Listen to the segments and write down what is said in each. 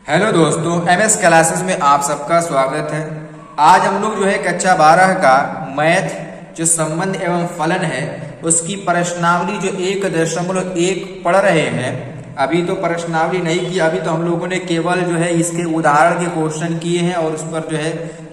Hello दोस्तों, MS classes में आप सबका स्वागत है। आज हम लोग कक्षा 12 का मैथ जो संबंध एवं फलन है उसकी प्रश्नावली जो 1.1 पढ़ रहे हैं। अभी तो प्रश्नावली नहीं की, अभी तो हम लोगों ने केवल इसके उदाहरण के क्वेश्चन किए हैं और उस पर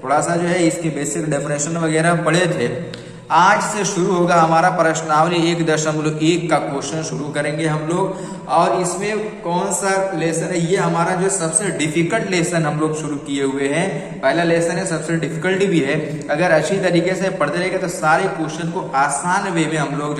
थोड़ा सा इसके बेसिक डेफिनेशन वगैरह पढ़े थे। आज से शुरू होगा हमारा प्रश्नावली 1.1 का क्वेश्चन शुरू करेंगे हम लोग। और इसमें कौन सा लेसन है, ये हमारा जो सबसे डिफिकल्ट लेसन हम लोग शुरू किए हुए हैं। पहला लेसन है, सबसे डिफिकल्ट भी है। अगर अच्छी तरीके से पढ़ते रहेंगे तो सारे क्वेश्चन को आसान वे में हम लोग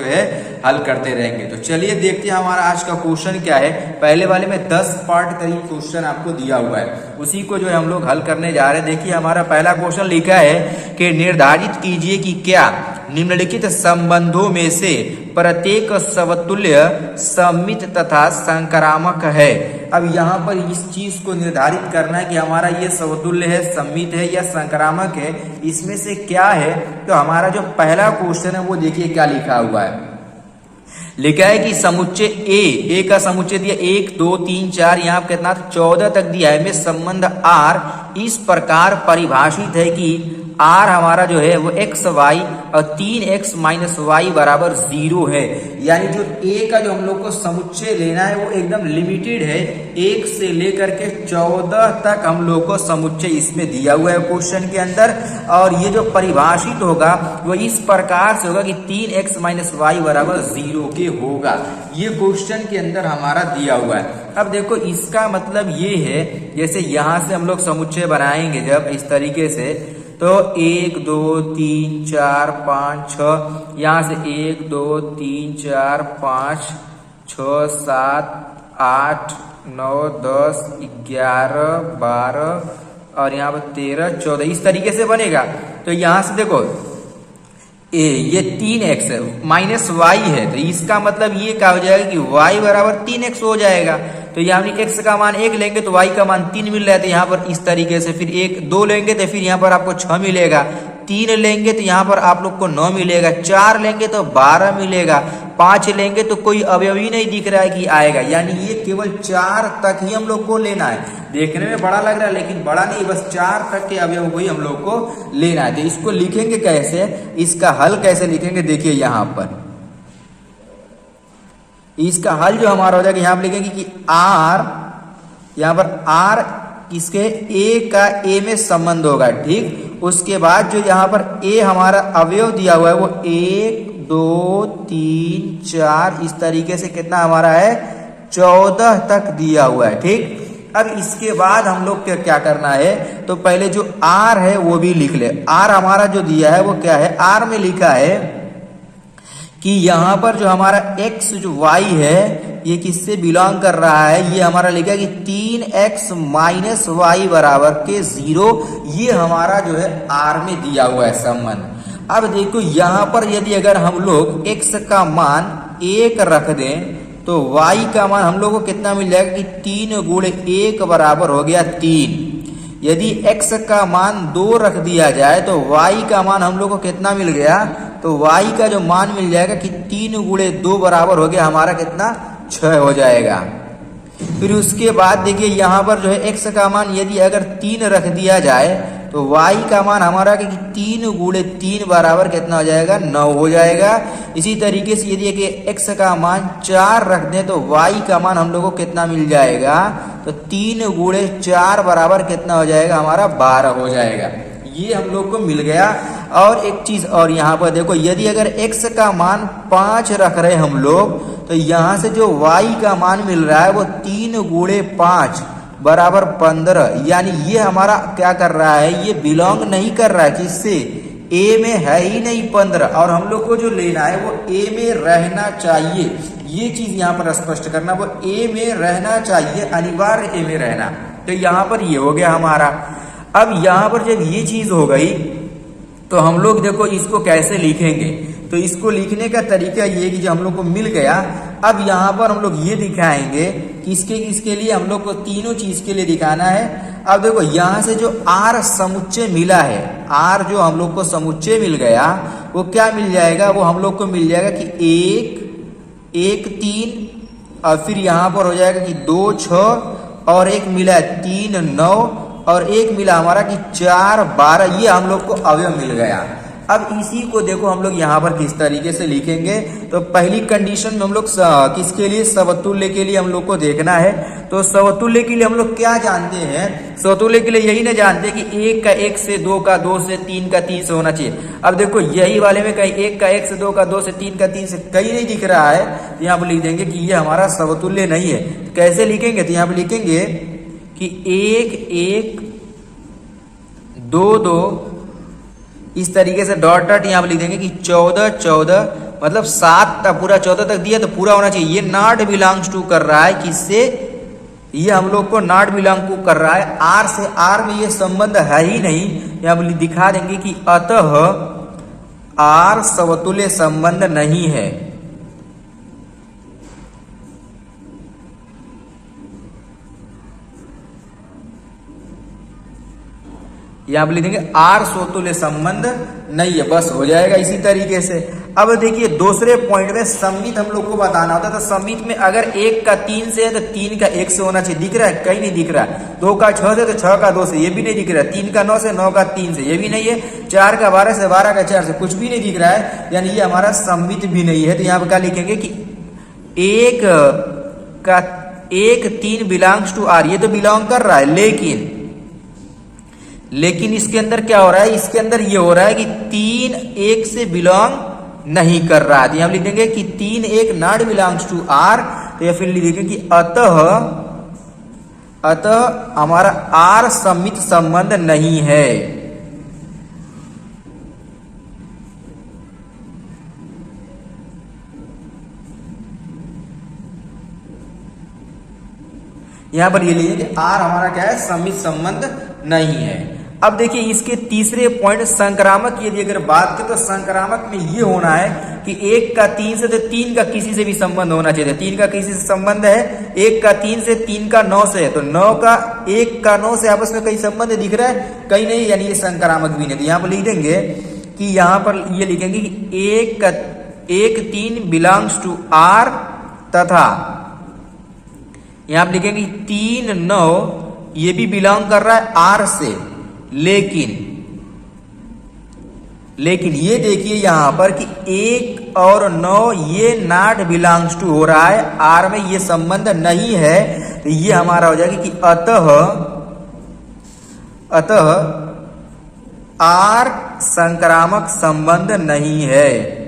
हल करते रहेंगे। तो चलिए देखते हैं हमारा आज का क्वेश्चन क्या है। पहले वाले में 10 पार्ट करीब क्वेश्चन आपको दिया हुआ है, उसी को हम लोग हल करने जा रहे हैं। देखिए हमारा पहला क्वेश्चन लिखा है कि निर्धारित कीजिए कि क्या निम्नलिखित संबंधों में से प्रत्येक समतुल्य सममित तथा संक्रामक है। अब यहाँ पर इस चीज को निर्धारित करना है कि हमारा ये समतुल्य है, सममित है या संक्रामक है, इसमें से क्या है। तो हमारा जो पहला क्वेश्चन है वो देखिए क्या लिखा हुआ है। लिखा है कि समुच्चय ए का समुच्चय दिया 1 2 3 4, यहाँ कितना 14 तक दिया है। में संबंध आर इस प्रकार परिभाषित है कि आर हमारा वो एक्स वाई और 3x माइनस वाई बराबर 0 है। यानी जो ए का जो हम लोग को समुच्चय लेना है वो एकदम लिमिटेड है। 1 से लेकर के 14 तक हम लोग को समुच्चय इसमें दिया हुआ है क्वेश्चन के अंदर। और ये जो परिभाषित होगा वो इस प्रकार से होगा कि 3x माइनस वाई बराबर 0 के होगा। ये क्वेश्चन के अंदर हमारा दिया हुआ है। अब देखो इसका मतलब ये है, जैसे यहां से हम लोग समुच्चय बनाएंगे जब इस तरीके से, तो 1 2 3 4 5 6, यहाँ से 1 2 3 4 5 6 7 8 9 10 11 12 और यहाँ पर 13 14 इस तरीके से बनेगा। तो यहाँ से देखो ये 3x है माइनस वाई है, तो इसका मतलब ये क्या हो जाएगा कि y बराबर 3x हो जाएगा। तो यहाँ x का मान 1 लेंगे तो y का मान 3 मिल रहा है। तो यहाँ पर इस तरीके से फिर 1 2 लेंगे तो फिर यहाँ पर आपको 6 मिलेगा। 3 लेंगे तो यहाँ पर आप लोग को 9 मिलेगा। 4 लेंगे तो 12 मिलेगा। 5 लेंगे तो कोई अवयव ही नहीं दिख रहा है कि आएगा। यानी ये केवल 4 तक ही हम लोग को लेना है। देखने में बड़ा लग रहा है लेकिन बड़ा नहीं, बस 4 तक के अवयव को ही हम लोग को लेना है। तो इसको लिखेंगे कैसे, इसका हल कैसे लिखेंगे, देखिए यहाँ पर इसका हल जो हमारा हो जाएगा, यहाँ पर लिखेंगे कि r, यहाँ पर r इसके a का a में संबंध होगा, ठीक। उसके बाद जो यहाँ पर a हमारा अवयव दिया हुआ है वो 1 2 3 4 इस तरीके से कितना हमारा है 14 तक दिया हुआ है, ठीक। अब इसके बाद हम लोग क्या करना है, तो पहले जो r है वो भी लिख ले। r हमारा जो दिया है वो क्या है, r में लिखा है कि यहाँ पर जो हमारा x जो y है ये किससे बिलोंग कर रहा है, ये हमारा लिखा है कि 3x माइनस वाई बराबर के 0। ये हमारा r में दिया हुआ है संबंध। अब देखो यहाँ पर यदि अगर हम लोग x का मान 1 रख दें तो y का मान हम लोग को कितना मिल जाएगा कि 3 गुणे 1 बराबर हो गया 3। यदि x का मान 2 रख दिया जाए तो y का मान हम लोग को कितना मिल गया, तो y का जो मान मिल जाएगा कि 3 गुणे 2 बराबर हो गया हमारा कितना 6 हो जाएगा। फिर उसके बाद देखिए यहाँ पर x का मान यदि अगर 3 रख दिया जाए तो y का मान हमारा कि 3 गुणे 3 बराबर कितना हो जाएगा 9 हो जाएगा। इसी तरीके से यदि x का मान 4 रख दें तो y का मान हम लोग को कितना मिल जाएगा, तो 3 गुणे 4 बराबर कितना हो जाएगा हमारा 12 हो जाएगा। ये हम लोग को मिल गया। और एक चीज और यहाँ पर देखो, यदि अगर x का मान 5 रख रहे हम लोग तो यहाँ से जो y का मान मिल रहा है वो 3 गुणे 5 बराबर 15। यानी ये हमारा क्या कर रहा है, ये बिलोंग नहीं कर रहा है किससे, a में है ही नहीं 15। और हम लोग को जो लेना है वो a में रहना चाहिए। ये चीज यहाँ पर स्पष्ट करना, वो a में रहना चाहिए, अनिवार्य a में रहना। तो यहाँ पर ये हो गया हमारा। अब यहाँ पर जब ये चीज हो गई तो हम लोग देखो इसको कैसे लिखेंगे। तो इसको लिखने का तरीका ये कि जो हम लोग को मिल गया, अब यहाँ पर हम लोग ये दिखाएंगे कि इसके लिए हम लोग को तीनों चीज के लिए दिखाना है। अब देखो यहाँ से जो r समुच्चय मिला है, r जो हम लोग को समुच्चय मिल गया वो क्या मिल जाएगा, वो हम लोग को मिल जाएगा कि 1 1 3 और फिर यहाँ पर हो जाएगा कि 2 6 और एक मिला है 3 9 और एक मिला हमारा कि 4 12, ये हम लोग को अवयव मिल गया। अब इसी को देखो हम लोग यहाँ पर किस तरीके से लिखेंगे। तो पहली कंडीशन में हम लोग किसके लिए, समतुल्य के लिए हम लोग को देखना है। तो समतुल्य के लिए हम लोग क्या जानते हैं, समतुल्य के लिए यही ना जानते कि 1 का 1 से, 2 का 2 से, 3 का 3 से होना चाहिए। अब देखो यही वाले में कहीं 1 का 1 से, 2 का 2 से, 3 का 3 से कहीं नहीं दिख रहा है, तो यहाँ पर लिख देंगे कि ये हमारा समतुल्य नहीं है। कैसे लिखेंगे, तो यहाँ पर लिखेंगे कि 1 1 2 2, इस तरीके से डॉट डॉट यहाँ पे लिख देंगे कि 14 14, मतलब 7 तक पूरा 14 तक दिया तो पूरा होना चाहिए। ये नॉट बिलोंग्स टू कर रहा है किससे, ये हम लोग को नॉट बिलोंग टू कर रहा है आर से। आर में ये संबंध है ही नहीं, यहाँ पे दिखा देंगे कि अतः आर समतुल्य संबंध नहीं है। यहाँ पे लिख देंगे आर समतुल्य संबंध नहीं है, बस हो जाएगा इसी तरीके से। अब देखिए दूसरे पॉइंट में सममित हम लोग को बताना होता है। तो सममित में अगर 1 का 3 से है तो 3 का 1 से होना चाहिए, दिख रहा है, कहीं नहीं दिख रहा है। 2 का 6 से तो 6 का 2 से, ये भी नहीं दिख रहा है। 3 का 9 से, 9 का 3 से, ये भी नहीं है। 4 का 12 से, 12 का 4 से, कुछ भी नहीं दिख रहा है, यानी ये हमारा सममित भी नहीं है। तो यहाँ पर क्या लिखेंगे कि 1 का 1 3 बिलोंग्स टू आर, ये तो बिलोंग कर रहा है, लेकिन इसके अंदर क्या हो रहा है, इसके अंदर ये हो रहा है कि 3 1 से बिलोंग नहीं कर रहा है। तो यहां लिख देंगे कि 3 1 नॉट बिलोंग्स टू आर। तो फिर लिख देंगे कि अतः हमारा आर सममित संबंध नहीं है। यहां पर ये लीजिए कि आर हमारा क्या है, सममित संबंध नहीं है। अब देखिए इसके तीसरे पॉइंट संक्रामक की यदि अगर बात करें तो संक्रामक में ये होना है कि 1 का 3 से, तो 3 का किसी से भी संबंध होना चाहिए। 3 का किसी से संबंध है, 1 का 3 से, 3 का 9 से है, तो 9 का 1 का 9 से आपस में कहीं संबंध दिख रहा है, कहीं नहीं, यानी ये संक्रामक भी नहीं। तो यहाँ पर लिख देंगे कि यहाँ पर ये लिखेंगे कि 1 3 बिलोंग्स टू आर, तथा यहाँ पर लिखेंगे 3 9 ये भी बिलोंग कर रहा है आर से, लेकिन ये देखिए यहां पर कि 1 और 9 ये नॉट बिलोंग्स टू हो रहा है, आर में ये संबंध नहीं है। तो ये हमारा हो जाएगा कि अतः आर संक्रामक संबंध नहीं है।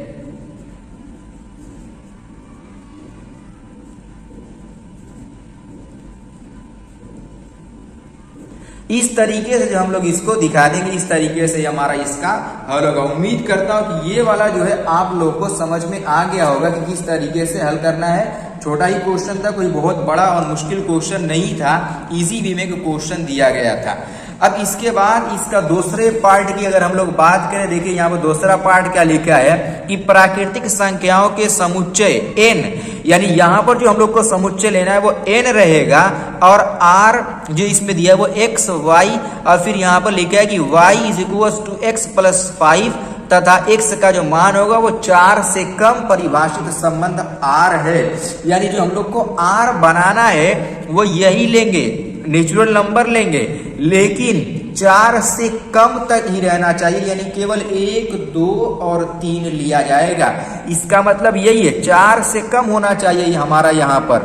इस तरीके से जो हम लोग इसको दिखा देंगे, इस तरीके से हमारा इसका हल होगा। उम्मीद करता हूं कि ये वाला जो है आप लोग को समझ में आ गया होगा कि किस तरीके से हल करना है। छोटा ही क्वेश्चन था, कोई बहुत बड़ा और मुश्किल क्वेश्चन नहीं था, इजी वे में क्वेश्चन दिया गया था। अब इसके बाद इसका दूसरे पार्ट की अगर हम लोग बात करें, देखिए यहाँ पर दूसरा पार्ट क्या लिखा है कि प्राकृतिक संख्याओं के समुच्चय n, यानी यहाँ पर जो हम लोग को समुच्चय लेना है वो n रहेगा, और r जो इसमें दिया है वो x y, और फिर यहाँ पर लिखा है कि y is equal to x plus 5, तथा x का जो मान होगा वो 4 से कम परिभाषित संबंध r है। यानी जो हम लोग को r बनाना है वो यही लेंगे, नेचुरल नंबर लेंगे, लेकिन 4 से कम तक ही रहना चाहिए, यानी केवल 1 2 और 3 लिया जाएगा। इसका मतलब यही है, 4 से कम होना चाहिए हमारा यहाँ पर।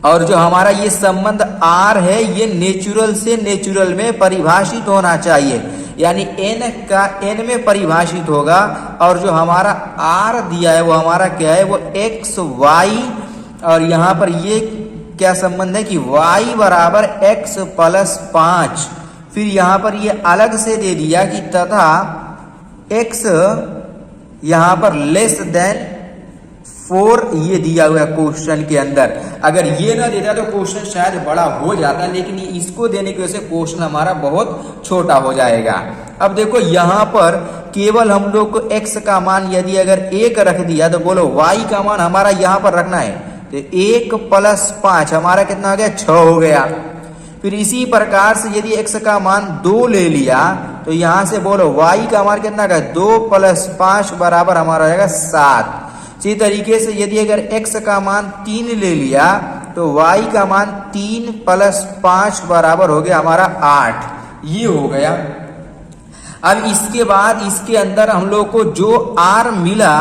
और जो हमारा ये संबंध r है ये नेचुरल से नेचुरल में परिभाषित होना चाहिए, यानी n का n में परिभाषित होगा। और जो हमारा r दिया है वो हमारा क्या है, वो x y, और यहाँ पर ये क्या संबंध है कि y बराबर x प्लस 5। फिर यहाँ पर ये अलग से दे दिया कि तथा x यहाँ पर लेस देन 4, ये दिया हुआ है क्वेश्चन के अंदर। अगर ये ना देता तो क्वेश्चन शायद बड़ा हो जाता, लेकिन इसको देने की वजह से क्वेश्चन हमारा बहुत छोटा हो जाएगा। अब देखो यहाँ पर केवल हम लोग को x का मान यदि अगर 1 रख दिया तो बोलो y का मान हमारा यहाँ पर रखना है, तो 1 प्लस 5 हमारा कितना हो गया, 6 हो गया। फिर इसी प्रकार से यदि x का मान 2 ले लिया तो यहां से बोलो y का मान कितना का, 2 प्लस 5 बराबर हमारा हो जाएगा 7। इसी तरीके से यदि अगर x का मान 3 ले लिया तो y का मान 3 + 5 बराबर हो गया हमारा 8, ये हो गया। अब इसके बाद इसके अंदर हम लोग को जो r मिला,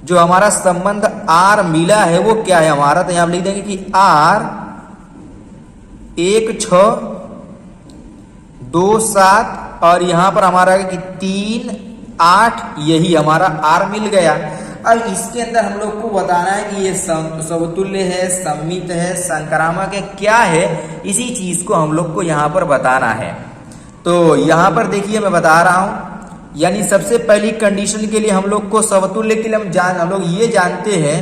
जो हमारा संबंध r मिला है वो क्या है हमारा, तो यहां लिख देंगे कि r 1 6 2 7 और यहां पर हमारा कि 3 8, यही हमारा r मिल गया। अब इसके अंदर हम लोग को बताना है कि ये समतुल्य है, सममित है, संक्रामक है, क्या है, इसी चीज को हम लोग को यहाँ पर बताना है। तो यहाँ पर देखिए मैं बता रहा हूं, यानी सबसे पहली कंडीशन के लिए हम लोग को समतुल्य के लिए हम लोग ये जानते हैं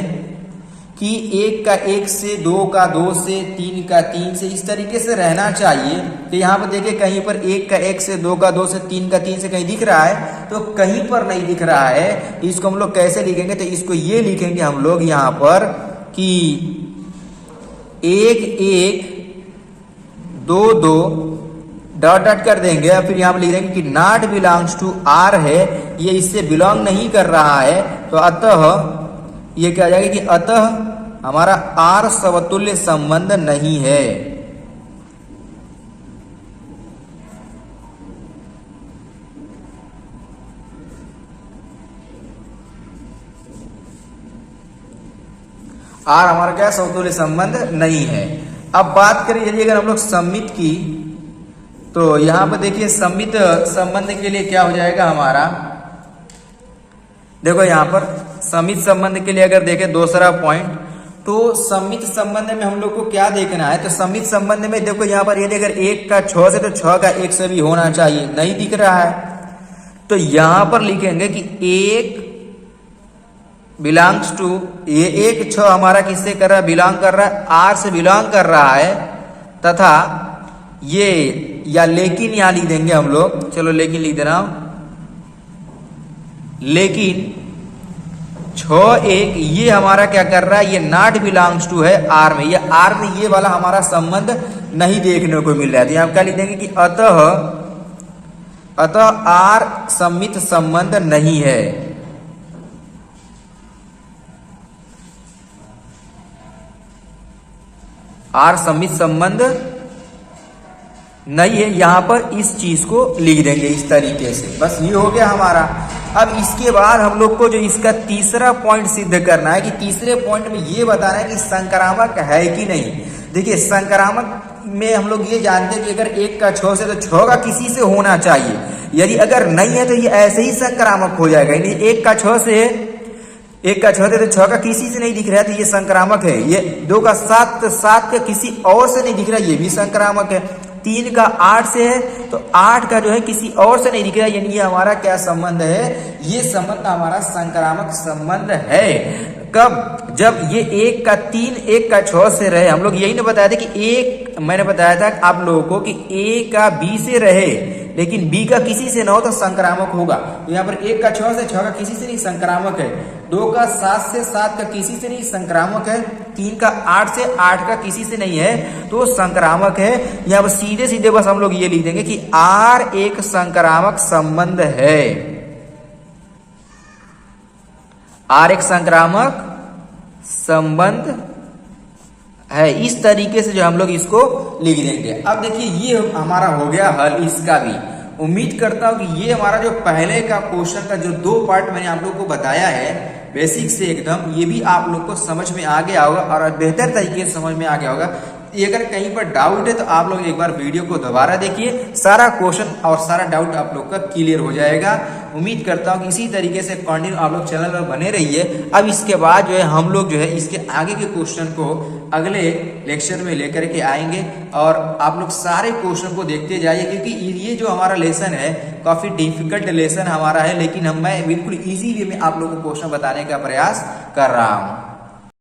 कि 1 का 1 से, 2 का 2 से, 3 का 3 से, इस तरीके से रहना चाहिए। तो यहाँ पर देखिए कहीं पर 1 का 1 से, 2 का 2 से, 3 का 3 से कहीं दिख रहा है, तो कहीं पर नहीं दिख रहा है। इसको हम लोग कैसे लिखेंगे, तो इसको ये लिखेंगे हम लोग यहाँ पर कि 1 1 2 2 डॉट डॉट कर देंगे और फिर यहाँ पर लिख देंगे कि नॉट बिलोंग्स टू r है, ये इससे बिलोंग नहीं कर रहा है। तो अतः ये क्या आ जाएगा कि अतः हमारा r समतुल्य संबंध नहीं है। r हमारा क्या समतुल्य संबंध नहीं है। अब बात करें यदि अगर हम लोग सममित की, तो यहां पर देखिए सममित संबंध के लिए क्या हो जाएगा हमारा, देखो यहां पर सममित संबंध के लिए अगर देखें दूसरा पॉइंट, तो सममित संबंध में हम लोग को क्या देखना है, तो सममित संबंध में देखो यहां पर यदि अगर 1 का 6 से, तो 6 का 1 से भी होना चाहिए, नहीं दिख रहा है। तो यहां पर लिखेंगे कि 1 बिलोंग्स टू, ये 1 6 हमारा किससे कर रहा है, बिलोंग कर रहा है, r से बिलोंग कर रहा है, तथा ये या लेकिन यहां लिख देंगे हम लोग, चलो लेकिन लिख दे रहा हूं, लेकिन 6 1 ये हमारा क्या कर रहा है, ये नॉट बिलोंग्स टू है r में, ये r में ये वाला हमारा संबंध नहीं देखने को मिल रहा है। तो हम क्या लिख देंगे कि अतः r सममित संबंध नहीं है। r सममित संबंध नहीं है, यहां पर इस चीज को लिख देंगे इस तरीके से, बस ये हो गया हमारा। अब इसके बाद हम लोग को जो इसका तीसरा पॉइंट सिद्ध करना है कि तीसरे पॉइंट में ये बताना है कि संक्रामक है कि नहीं। देखिए संक्रामक में हम लोग ये जानते हैं कि अगर 1 का 6 से, तो 6 का किसी से होना चाहिए, यदि अगर नहीं है तो ये ऐसे ही संक्रामक हो जाएगा। यानी 1 का 6 से, 1 का 6 से, तो 6 का किसी से नहीं दिख रहा है, तो ये संक्रामक है। ये 2 का 7, तो 7 का किसी और से नहीं दिख रहा, ये भी संक्रामक है। 3 का 8 से है, तो 8 का जो है किसी और से नहीं दिख रहा, यानी ये हमारा क्या संबंध है, ये संबंध हमारा संक्रामक संबंध है। कब, जब ये 1 का 3 1 का 6 से रहे। हम लोग यही ने बताया था कि मैंने बताया था आप लोगों को कि A का B से रहे, लेकिन B का किसी से ना हो तो संक्रामक होगा। तो यहाँ पर 1 का 6 से, 6 का किसी से नहीं, संक्रामक है। 2 का 7 से, 7 का किसी से नहीं, संक्रामक है। 3 का 8 से, 8 का किसी से नहीं है, तो संक्रामक है। यहाँ पर सीधे सीधे बस हम लोग ये लिख देंगे कि R एक संक्रामक संबंध है। R एक संक्रामक संबंध है, इस तरीके से जो हम लोग इसको लिख देंगे। अब देखिए ये हमारा हो गया हल इसका भी। उम्मीद करता हूं कि ये हमारा जो पहले का क्वेश्चन का जो 2 पार्ट मैंने आप लोग को बताया है बेसिक से एकदम, ये भी आप लोग को समझ में आ गया होगा और बेहतर तरीके से समझ में आ गया होगा। अगर कहीं पर डाउट है तो आप लोग एक बार वीडियो को दोबारा देखिए, सारा क्वेश्चन और सारा डाउट आप लोग का क्लियर हो जाएगा। उम्मीद करता हूँ कि इसी तरीके से कंटिन्यू आप लोग चैनल पर बने रहिए। अब इसके बाद जो है हम लोग जो है इसके आगे के क्वेश्चन को अगले लेक्चर में लेकर के आएंगे और आप लोग सारे क्वेश्चन को देखते जाइए, क्योंकि ये जो हमारा लेसन है काफी डिफिकल्ट लेसन हमारा है, लेकिन मैं बिल्कुल इजी वे में आप लोगों को क्वेश्चन बताने का प्रयास कर रहा हूँ।